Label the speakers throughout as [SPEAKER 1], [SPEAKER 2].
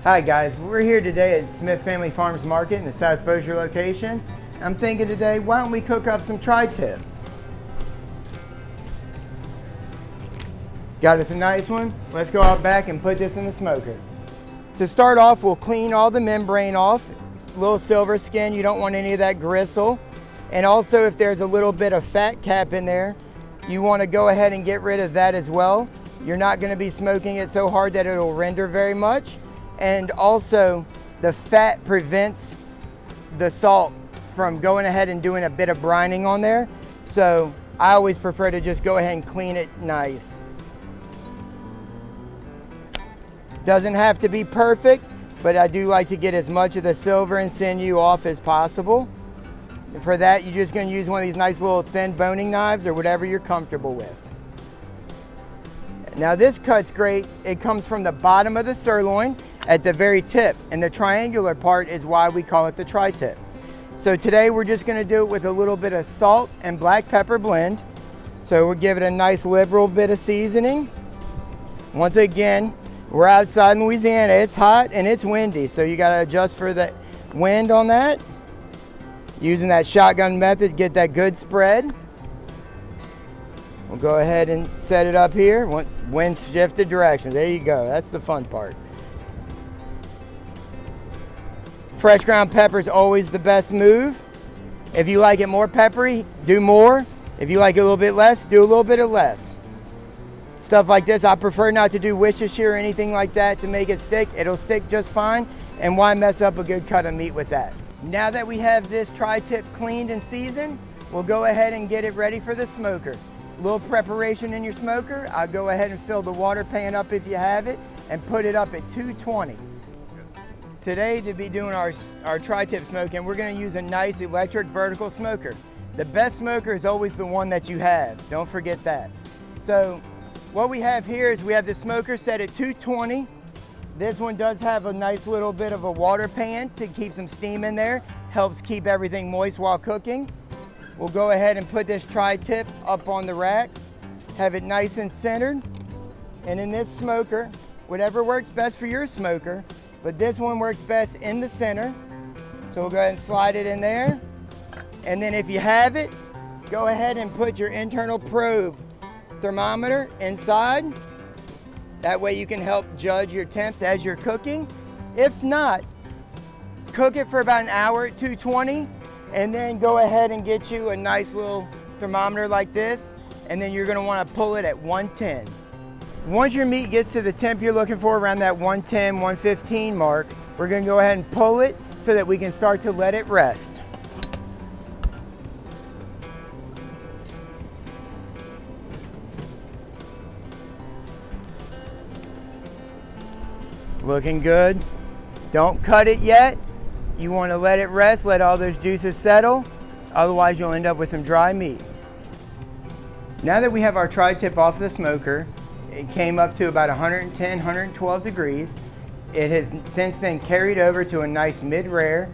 [SPEAKER 1] Hi guys, we're here today at Smith Family Farms Market in the South Bossier location. I'm thinking today, why don't we cook up some tri-tip? Got us a nice one. Let's go out back and put this in the smoker. To start off, we'll clean all the membrane off. Little silver skin, you don't want any of that gristle. And also if there's a little bit of fat cap in there, you want to go ahead and get rid of that as well. You're not going to be smoking it so hard that it'll render very much. And also the fat prevents the salt from going ahead and doing a bit of brining on there. So I always prefer to just go ahead and clean it nice. Doesn't have to be perfect, but I do like to get as much of the silver and sinew off as possible. And for that, you're just going to use one of these nice little thin boning knives or whatever you're comfortable with. Now this cut's great. It comes from the bottom of the sirloin at the very tip, and the triangular part is why we call it the tri-tip. So today we're just going to do it with a little bit of salt and black pepper blend. So we'll give it a nice liberal bit of seasoning. Once again, we're outside in Louisiana. It's hot and it's windy, so you got to adjust for the wind on that. Using that shotgun method, get that good spread. We'll go ahead and set it up here. Wind shifted direction. There you go. That's the fun part. Fresh ground pepper is always the best move. If you like it more peppery, do more. If you like it a little bit less, do a little bit of less. Stuff like this, I prefer not to do Worcestershire or anything like that to make it stick. It'll stick just fine, and why mess up a good cut of meat with that? Now that we have this tri-tip cleaned and seasoned, we'll go ahead and get it ready for the smoker. A little preparation in your smoker. I'll go ahead and fill the water pan up if you have it and put it up at 220. Today, to be doing our tri-tip smoking, we're going to use a nice electric vertical smoker. The best smoker is always the one that you have. Don't forget that. So what we have here is we have the smoker set at 220. This one does have a nice little bit of a water pan to keep some steam in there. Helps keep everything moist while cooking. We'll go ahead and put this tri-tip up on the rack. Have it nice and centered. And in this smoker, whatever works best for your smoker, but this one works best in the center. So we'll go ahead and slide it in there. And then if you have it, go ahead and put your internal probe thermometer inside. That way you can help judge your temps as you're cooking. If not, cook it for about an hour at 220, and then go ahead and get you a nice little thermometer like this, and then you're gonna wanna pull it at 110. Once your meat gets to the temp you're looking for, around that 110, 115 mark, we're gonna go ahead and pull it so that we can start to let it rest. Looking good. Don't cut it yet. You want to let it rest, let all those juices settle. Otherwise, you'll end up with some dry meat. Now that we have our tri-tip off the smoker, it came up to about 110, 112 degrees. It has since then carried over to a nice mid-rare,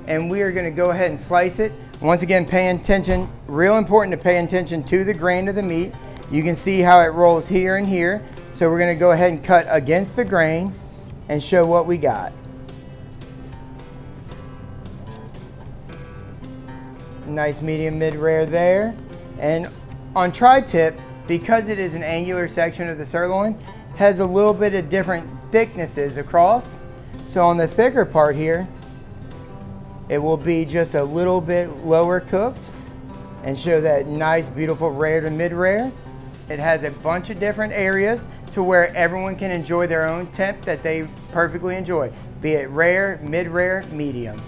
[SPEAKER 1] and we are going to go ahead and slice it. Once again, paying attention, real important to pay attention to the grain of the meat. You can see how it rolls here and here. So we're going to go ahead and cut against the grain and show what we got. Nice medium mid-rare there. And on tri-tip, because it is an angular section of the sirloin, has a little bit of different thicknesses across. So on the thicker part here, it will be just a little bit lower cooked and show that nice, beautiful rare to mid-rare. It has a bunch of different areas to where everyone can enjoy their own temp that they perfectly enjoy, be it rare, mid-rare, medium.